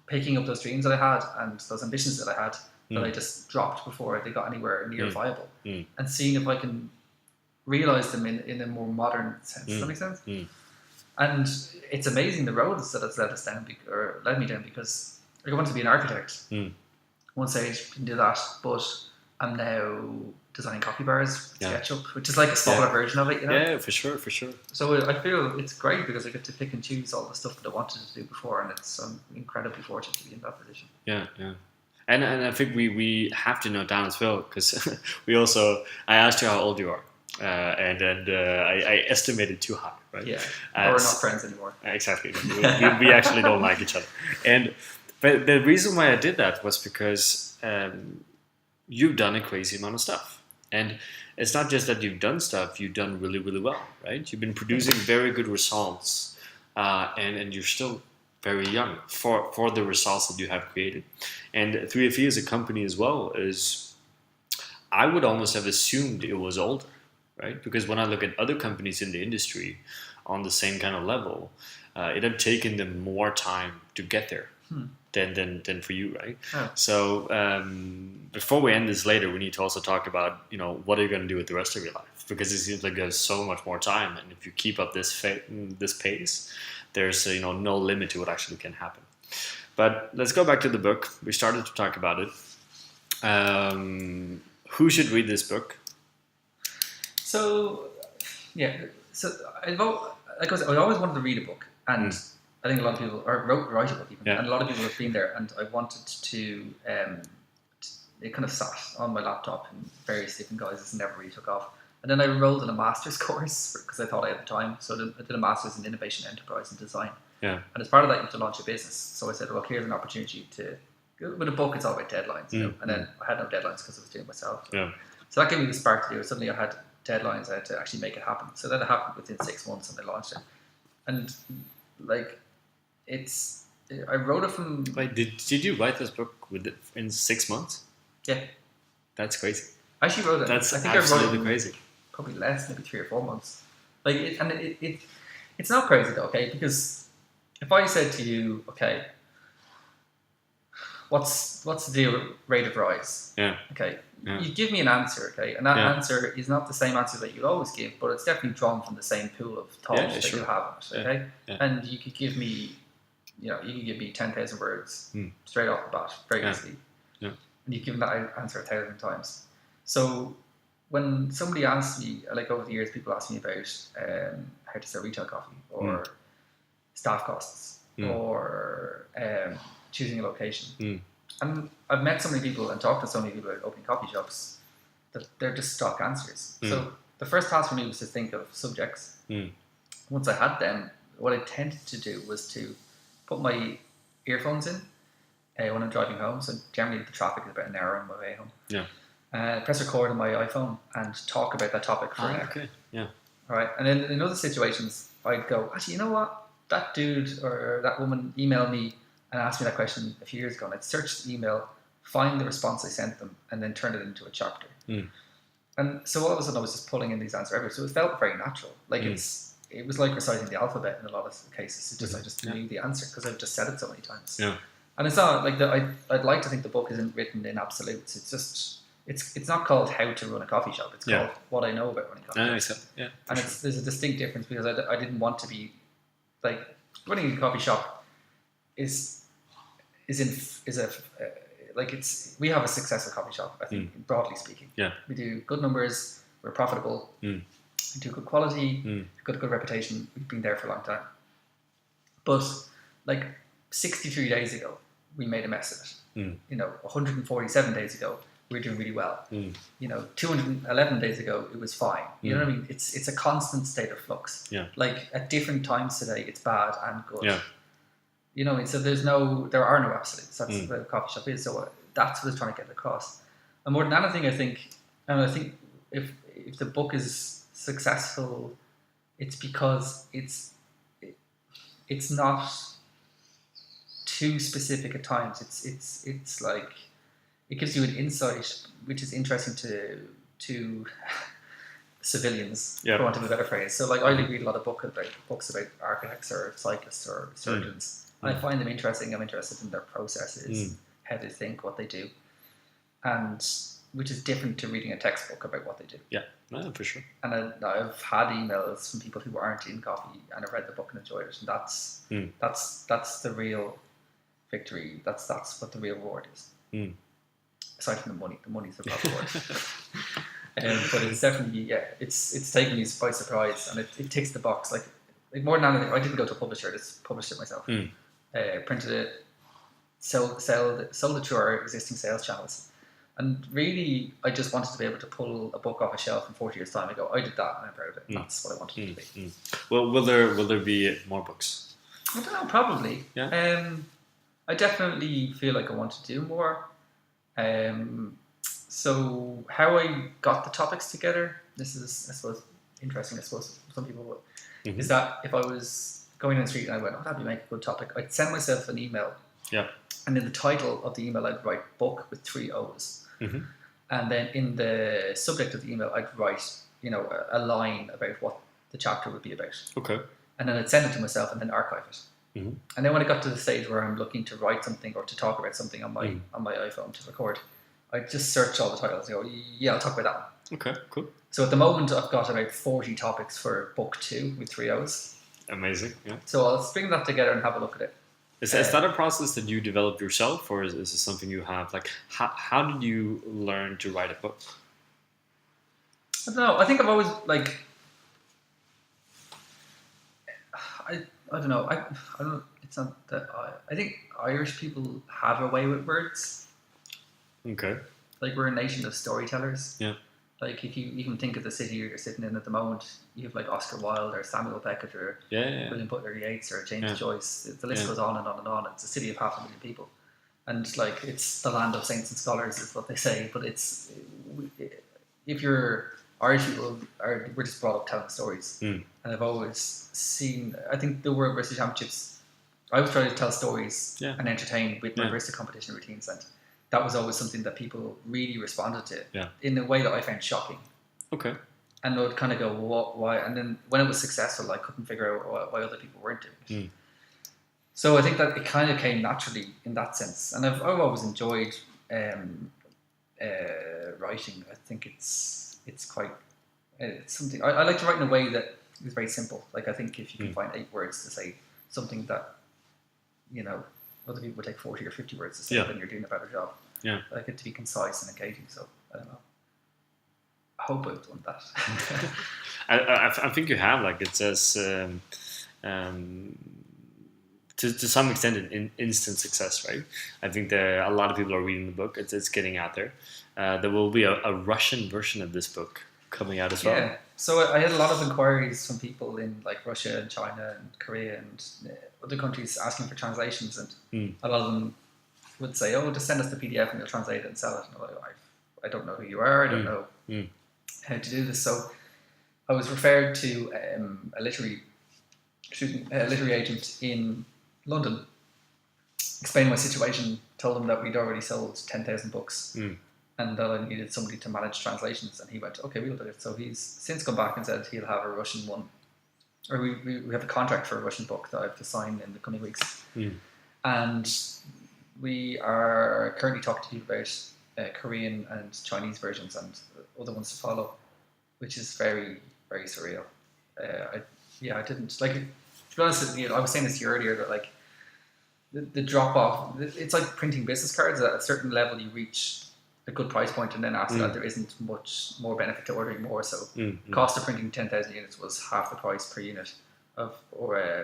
picking up those dreams that I had and those ambitions that I had that I just dropped before they got anywhere near viable, and seeing if I can realize them in a more modern sense. Does that make sense? And it's amazing the roads that it's led me down, because like, I wanted to be an architect. One stage didn't do that, but I'm now designing coffee bars with SketchUp, which is like a smaller version of it, Yeah, for sure. So I feel it's great because I get to pick and choose all the stuff that I wanted to do before, and I'm incredibly fortunate to be in that position. Yeah. And I think we have to note down as well, because I asked you how old you are, and I estimated too high, right? Yeah, we're not friends anymore. Exactly. we actually don't like each other. But the reason why I did that was because you've done a crazy amount of stuff. And it's not just that you've done stuff, you've done really, really well, right? You've been producing very good results, and you're still very young for the results that you have created. And 3FE as a company as well I would almost have assumed it was older, right? Because when I look at other companies in the industry on the same kind of level, it had taken them more time to get there. Than for you, right? Oh. So before we end this later, we need to also talk about what are you going to do with the rest of your life, because it seems like there's so much more time, and if you keep up this pace, there's no limit to what actually can happen. But let's go back to the book. We started to talk about it. Who should read this book? So I always wanted to read a book, and I think a lot of people write a book even, and a lot of people have been there, and I wanted to. It kind of sat on my laptop in various different guises and never really took off. And then I enrolled in a master's course because I thought I had the time. So I did a master's in innovation, enterprise, and design. Yeah. And as part of that, you have to launch a business. So I said, well, here's an opportunity to. With a book, it's all about deadlines, And then I had no deadlines because I was doing it myself. Yeah. So that gave me the spark to do it. Suddenly I had deadlines. I had to actually make it happen. So that happened within 6 months, and I launched it. And like. I wrote it from. Wait, did you write this book in 6 months? Yeah, that's crazy. I actually wrote it. That's I absolutely wrote it crazy. Probably less, maybe 3 or 4 months. Like, it's not crazy though, okay? Because if I said to you, okay, what's the rate of rise? Yeah. Okay, you give me an answer, okay, and that Yeah. answer is not the same answer that you always give, but it's definitely drawn from the same pool of thought that sure. you have, okay. Yeah. And you could give me, you could give me 10,000 words straight off the bat very easily, and you've given that answer 1,000 times. So when somebody asks me, like over the years, people ask me about how to sell retail coffee or staff costs or choosing a location. And I've met so many people and talked to so many people about opening coffee shops that they're just stock answers. So the first task for me was to think of subjects. Once I had them, what I tended to do was to put my earphones in when I'm driving home. So generally the traffic is about an hour on my way home. Press record on my iPhone and talk about that topic for an hour. Okay. Yeah. All right. And then in other situations, I'd go, actually, you know what? That dude or that woman emailed me and asked me that question a few years ago. And I'd search the email, find the response I sent them, and then turn it into a chapter. And so all of a sudden I was just pulling in these answers everywhere. So it felt very natural. Like it was like reciting the alphabet in a lot of cases. It's just I just knew the answer because I've just said it so many times. Yeah. And it's not like I'd like to think the book isn't written in absolutes. It's just it's not called How to Run a Coffee Shop. It's called What I Know About Running Coffee Shops. And there's a distinct difference because I didn't want to be like running a coffee shop we have a successful coffee shop, I think, broadly speaking. We do good numbers, we're profitable, we do good quality, good reputation, we've been there for a long time. But like 63 days ago, we made a mess of it. 147 days ago, we were doing really well. 211 days ago, it was fine. You know what I mean? It's a constant state of flux. Like at different times today, it's bad and good. So there are no absolutes. That's what a coffee shop is. So that's what I was trying to get across. And more than anything, I think if the book is successful, it's because it's not too specific at times. It's like it gives you an insight which is interesting to civilians, for want of a better phrase. So like I read a lot of books about architects or cyclists or surgeons. And I find them interesting. I'm interested in their processes, how they think, what they do, and which is different to reading a textbook about what they do. Yeah, no, for sure. And I've had emails from people who aren't in coffee and have read the book and enjoyed it, and that's the real victory. That's what the real reward is. Aside from the money's the real reward. But it's definitely it's taken me by surprise, and it ticks the box. Like more than anything, I didn't go to a publisher; I just published it myself. Printed it, sold it through our existing sales channels, and really, I just wanted to be able to pull a book off a shelf in 40 years' time and go, I did that, and I'm proud of it. And that's what I wanted it to be. Well, will there be more books? I don't know, probably. Yeah. I definitely feel like I want to do more. So how I got the topics together, this is, I suppose, interesting. I suppose some people would, is that if I was going on the street and I went, oh, that'd make a good topic, I'd send myself an email. And in the title of the email, I'd write book with 3 O's. And then in the subject of the email, I'd write, a line about what the chapter would be about. Okay. And then I'd send it to myself and then archive it. And then when I got to the stage where I'm looking to write something or to talk about something on my iPhone to record, I just search all the titles and go, yeah, I'll talk about that one. Okay, cool. So at the moment, I've got about 40 topics for book 2 with 3 O's. Amazing, yeah. So I'll string that together and have a look at it. Is that a process that you developed yourself, or is this something you have? Like, how did you learn to write a book? I don't know. I think I've always, I don't know. I don't. It's not that. I think Irish people have a way with words. Okay. Like we're a nation of storytellers. Yeah. Like if you even think of the city you're sitting in at the moment, you have like Oscar Wilde or Samuel Beckett or William Butler Yeats or James Joyce. The list goes on and on and on. It's a city of 500,000 people, and like it's the land of saints and scholars is what they say. But if you're Irish people, we're just brought up telling stories, and I've always seen. I think the World Barista Championships, I was trying to tell stories and entertain with my barista competition routines, and that was always something that people really responded to in a way that I found shocking. Okay. And I would kind of go, what, why? And then when it was successful, I couldn't figure out why other people weren't doing it. So I think that it kind of came naturally in that sense. And I've always enjoyed writing, I think it's quite it's something I like to write in a way that is very simple. Like I think if you can find 8 words to say something that other people would take 40 or 50 words to say, then you're doing a better job. Yeah, I like it to be concise and engaging. So I don't know. I hope I've done that. I think you have. Like it says, to some extent, an instant success, right? I think a lot of people are reading the book. It's getting out there. There will be a Russian version of this book coming out as well. Yeah. So I had a lot of inquiries from people in like Russia and China and Korea and other countries asking for translations, and a lot of them would say, "Oh, just send us the PDF and we'll translate it and sell it." And I'm like, I don't know who you are. I don't know how to do this. So I was referred to a literary agent in London, explained my situation, told him that we'd already sold 10,000 books and that I needed somebody to manage translations, and he went, "Okay, we'll do it." So he's since come back and said he'll have a Russian one, or we have a contract for a Russian book that I have to sign in the coming weeks. And we are currently talking to people about Korean and Chinese versions and other ones to follow, which is very, very surreal. I didn't like it. To be honest, I was saying this to you earlier that like the drop off, it's like printing business cards. At a certain level, you reach a good price point, and then after that, there isn't much more benefit to ordering more. So, the cost of printing 10,000 units was half the price per unit of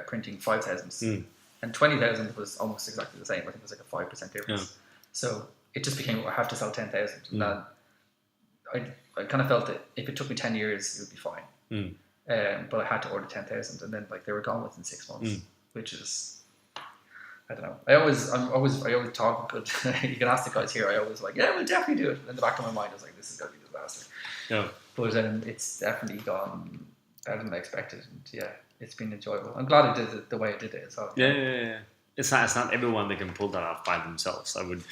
printing 5,000, and 20,000 was almost exactly the same. I think it was like a 5% difference. So it just became I have to sell 10,000, and then I kind of felt that if it took me 10 years, it would be fine. But I had to order 10,000, and then like they were gone within 6 months, which is, I don't know. I always talk good. You can ask the guys here. I always like, yeah, we'll definitely do it. In the back of my mind, I was like, this is going to be a disaster. Yeah. But it's definitely gone better than I expected, and yeah, it's been enjoyable. I'm glad I did it the way I did it as well. Yeah. It's not everyone that can pull that off by themselves. I would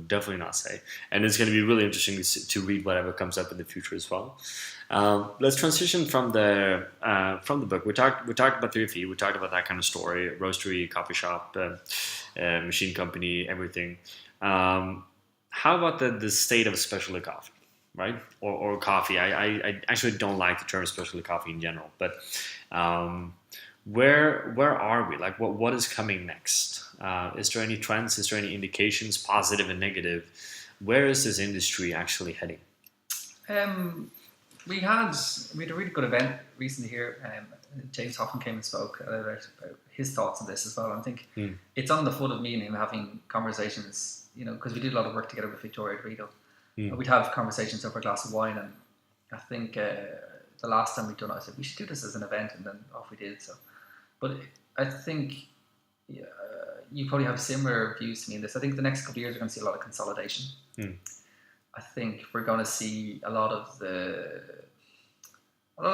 definitely not say. And it's going to be really interesting to read whatever comes up in the future as well. Let's transition from the book. We talked about 3FE. We talked about that kind of story: roastery, coffee shop, machine company, everything. How about the state of specialty coffee, right? Or coffee? I actually don't like the term specialty coffee in general, but where are we? Like, what is coming next? Is there any trends? Is there any indications, positive and negative? Where is this industry actually heading? We had a really good event recently here. James Hoffman came and spoke about his thoughts on this as well. I think it's on the foot of me and him having conversations, because we did a lot of work together with Victoria at Riedel. We'd have conversations over a glass of wine, and I think the last time we'd done it, I said, we should do this as an event, and then off we did. So, but I think you probably have similar views to me in this. I think the next couple of years we're going to see a lot of consolidation. I think we're going to see a lot of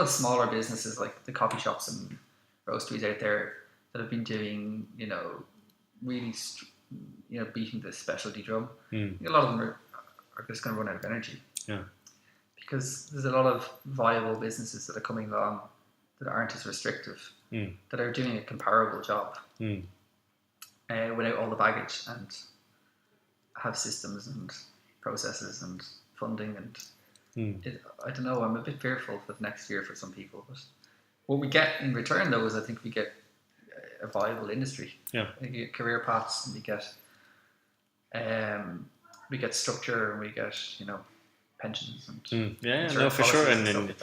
smaller businesses like the coffee shops and roasteries out there that have been doing, really, beating the specialty drum. A lot of them are just going to run out of energy. Yeah. Because there's a lot of viable businesses that are coming along that aren't as restrictive, that are doing a comparable job without all the baggage and have systems and processes and funding and I don't know, I'm a bit fearful for the next year for some people, but what we get in return though is I think we get a viable industry. We get career paths, and we get structure, and we get pensions and for sure, and then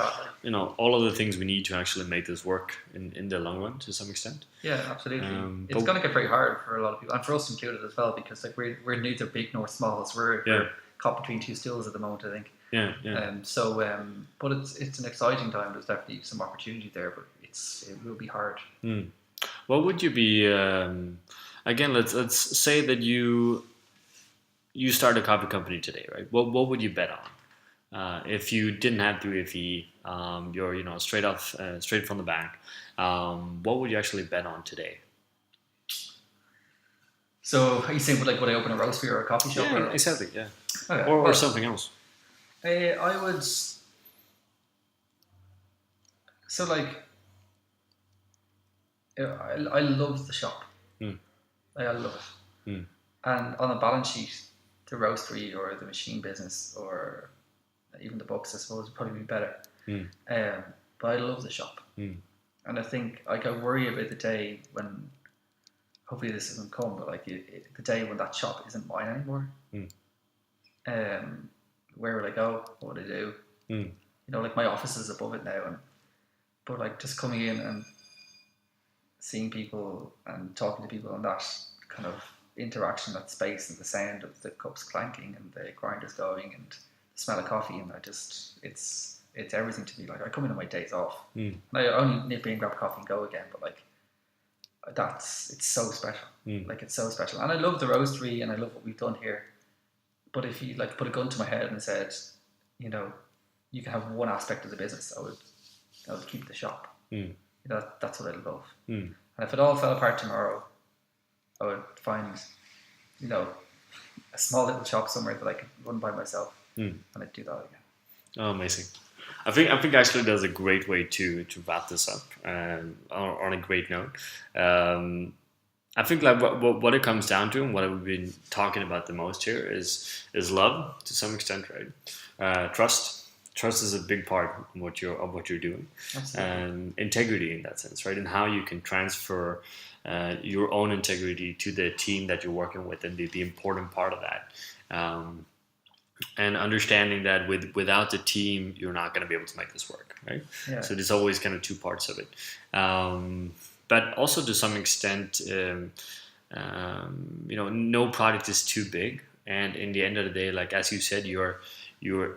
all of the things we need to actually make this work in the long run to some extent. Yeah, absolutely. It's going to get very hard for a lot of people, and for us included as well, because like we're neither big nor small. So we're caught between two stools at the moment, I think. But it's an exciting time. There's definitely some opportunity there, but it will be hard. What would you be? Again, let's say that you start a coffee company today, right? What would you bet on? If you didn't have 3FE, you're straight from the bank. What would you actually bet on today? So are you saying would I open a roastery or a coffee shop? Yeah, exactly. Yeah, okay, or something else. I would. So I love the shop. I love it. And on a balance sheet the roastery or the machine business or even the books, I suppose, would probably be better. But I love the shop. And I think, like, I worry about the day when, hopefully this doesn't come, but like the day when that shop isn't mine anymore. Where would I go? What would I do? You know, like my office is above it now, but like just coming in and seeing people and talking to people and that kind of interaction, that space and the sound of the cups clanking and the grinders going and the smell of coffee, and it's everything to me. Like I come in on my days off, and I only nip in, grab coffee and go again, but like it's so special. Like it's so special, and I love the roastery and I love what we've done here. But if you like put a gun to my head and said, you know, you can have one aspect of the business, I would keep the shop. That's what I love. And if it all fell apart tomorrow, I would find, you know, a small little shop somewhere that I could run by myself, and I'd do that again. Oh, amazing. I think actually that's a great way to wrap this up on a great note. I think like what it comes down to and what we've been talking about the most here is love to some extent, right? Trust is a big part of what you're doing, and integrity in that sense, right? And how you can transfer your own integrity to the team that you're working with, and the important part of that. And understanding that without the team, you're not going to be able to make this work, right? Yeah. So there's always kind of two parts of it. But also to some extent, you know, no project is too big. And in the end of the day, like as you said, you're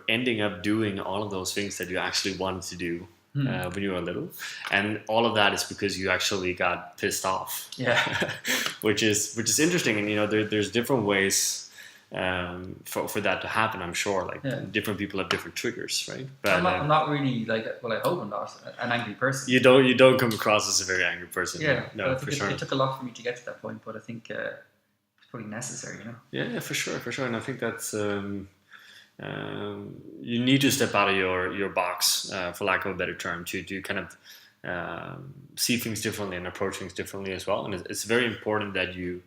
ending up doing all of those things that you actually wanted to do when you were little, and all of that is because you actually got pissed off. Yeah, which is interesting. And you know, there's different ways for that to happen. I'm sure, like different people have different triggers, right? But I'm not really like, well, I hope I'm not an angry person. You don't come across as a very angry person. Yeah, no, for sure. It took a lot for me to get to that point, but I think it's pretty necessary, you know. Yeah, for sure, and I think that's you need to step out of your box, for lack of a better term, to kind of see things differently and approach things differently as well. And it's very important that you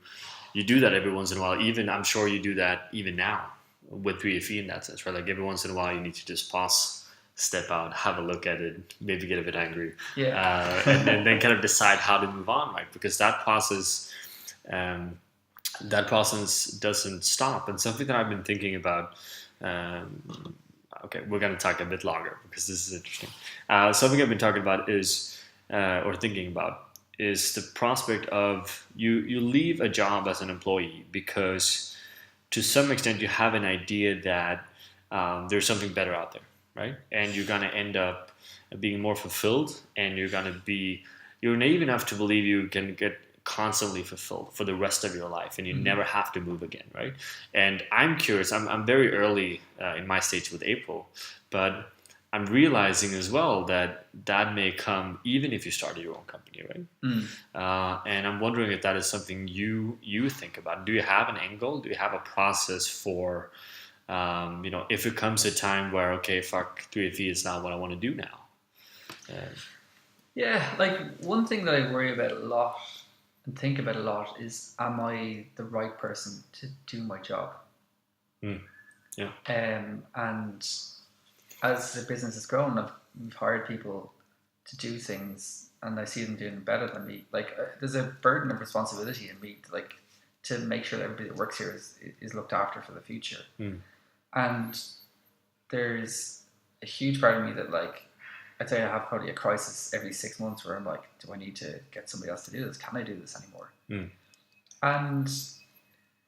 do that every once in a while. Even I'm sure you do that even now with 3FE in that sense, right? Like every once in a while you need to just pause, step out, have a look at it, maybe get a bit angry, and then kind of decide how to move on, right? Because that process doesn't stop. And something that I've been thinking about, okay, we're going to talk a bit longer because this is interesting. Something I've been talking about is, or thinking about, is the prospect of you leave a job as an employee because to some extent you have an idea that there's something better out there, right? And you're going to end up being more fulfilled, and you're naive enough to believe you can get constantly fulfilled for the rest of your life, and you never have to move again, right? And I'm curious, I'm very early in my stage with April, but I'm realizing as well that may come even if you started your own company, right? And I'm wondering if that is something you think about. Do you have an end goal? Do you have a process for, you know, if it comes a time where, okay, fuck, 3FE is not what I want to do now? Yeah, like one thing that I worry about a lot and think about a lot is, am I the right person to do my job? Yeah. And as the business has grown, we've hired people to do things, and I see them doing better than me. Like there's a burden of responsibility in me to make sure that everybody that works here is looked after for the future. And there's a huge part of me that, like, I'd say I have probably a crisis every 6 months where I'm like, do I need to get somebody else to do this? Can I do this anymore? And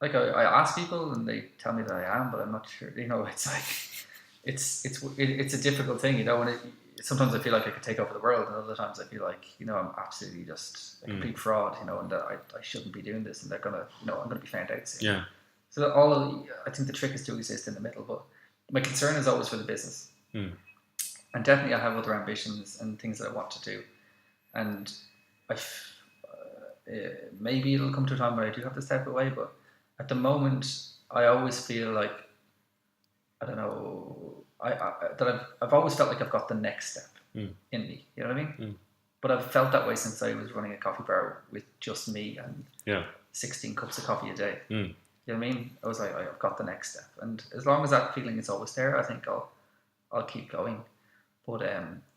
like I ask people and they tell me that I am, but I'm not sure. You know, it's like it's a difficult thing, you know. And sometimes I feel like I could take over the world, and other times I feel like, you know, I'm absolutely just a complete fraud, you know, and that I shouldn't be doing this, and they're gonna, you know, I'm gonna be found out soon. Yeah. So I think the trick is to exist in the middle, but my concern is always for the business. And definitely I have other ambitions and things that I want to do, and maybe it'll come to a time where I do have to step away, but at the moment I always feel like, I don't know, that I've always felt like I've got the next step in me, you know what I mean? But I've felt that way since I was running a coffee bar with just me and 16 cups of coffee a day. You know what I mean? I was like, I've got the next step, and as long as that feeling is always there, I think I'll keep going. But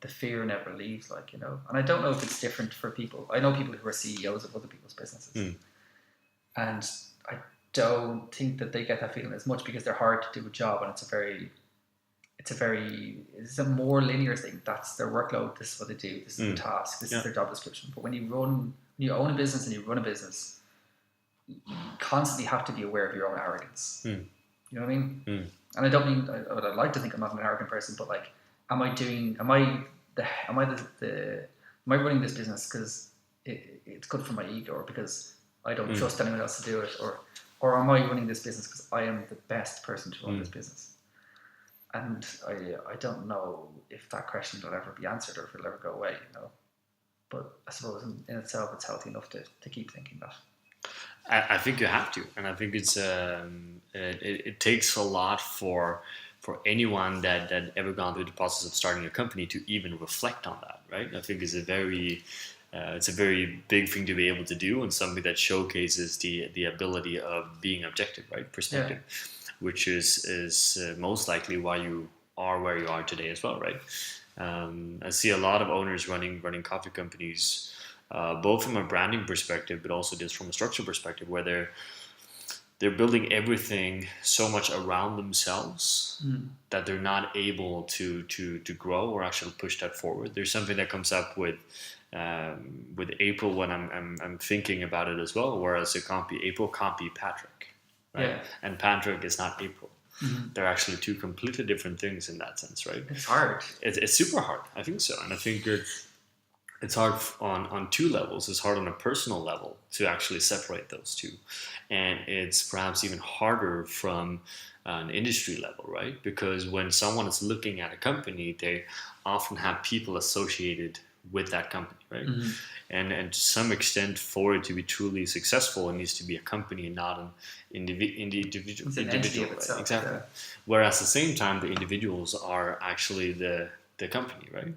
the fear never leaves, like, you know. And I don't know if it's different for people. I know people who are CEOs of other people's businesses, and I don't think that they get that feeling as much because they're hard to do a job, and it's a more linear thing. That's their workload. This is what they do. This is the task. This is their job description. But when you own a business and you run a business, you constantly have to be aware of your own arrogance. You know what I mean? And I don't mean, I'd like to think I'm not an arrogant person, but like, am I running this business because it's good for my ego, or because I don't trust anyone else to do it, or am I running this business because I am the best person to run this business? And I don't know if that question will ever be answered or if it'll ever go away, you know. But I suppose in itself, it's healthy enough to keep thinking that. I think you have to, and I think it's it takes a lot for anyone that ever gone through the process of starting a company to even reflect on that, right? I think it's a very big thing to be able to do, and something that showcases the ability of being objective, right? Perspective, which is most likely why you are where you are today as well, right? I see a lot of owners running coffee companies, both from a branding perspective, but also just from a structure perspective, where they're building everything so much around themselves that they're not able to grow or actually push that forward. There's something that comes up with April when I'm thinking about it as well, whereas April can't be Patrick, right? Yeah. And Patrick is not April. They're actually two completely different things in that sense, right? It's hard. It's super hard. I think so, and I think it's hard on two levels. It's hard on a personal level to actually separate those two. And it's perhaps even harder from an industry level, right? Because when someone is looking at a company, they often have people associated with that company, right? And to some extent, for it to be truly successful, it needs to be a company and not an individual. It's an entity of itself. Exactly. Yeah. Whereas at the same time, the individuals are actually the company, right?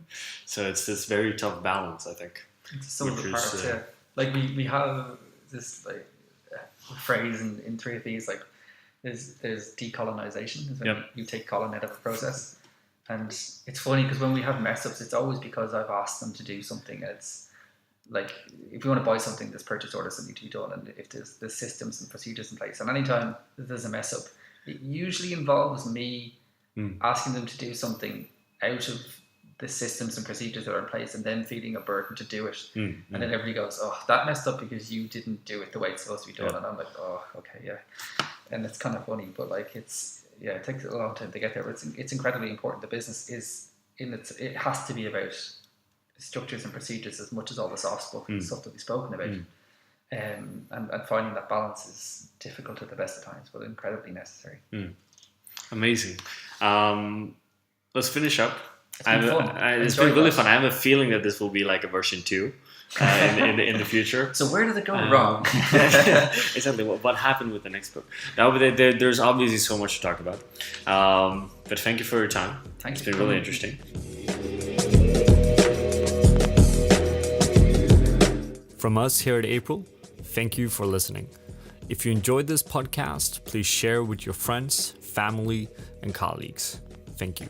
So it's this very tough balance, I think. It's some of the parts, yeah. Like we have this like phrase in three of these, like there's decolonization, is when you take colon out of a process. And it's funny because when we have mess ups, it's always because I've asked them to do something. It's like, if you want to buy something, there's purchase orders that need to be done, and if there's systems and procedures in place. And anytime there's a mess up, it usually involves me asking them to do something out of the systems and procedures that are in place, and then feeling a burden to do it. And then everybody goes, oh, that messed up because you didn't do it the way it's supposed to be done. And I'm like, oh, okay, yeah. And it's kind of funny, but like it takes a long time to get there, but it's incredibly important. The business it has to be about structures and procedures as much as all the soft stuff that we've spoken about. And finding that balance is difficult at the best of times, but incredibly necessary. Amazing. Let's finish up. It's been fun. It's been really fun. I have a feeling that this will be like a version 2 in the future. So where did it go wrong? Exactly. What happened with the next book? Now, there's obviously so much to talk about. But thank you for your time. Thanks. It's been really interesting. From us here at April, thank you for listening. If you enjoyed this podcast, please share with your friends, family, and colleagues. Thank you.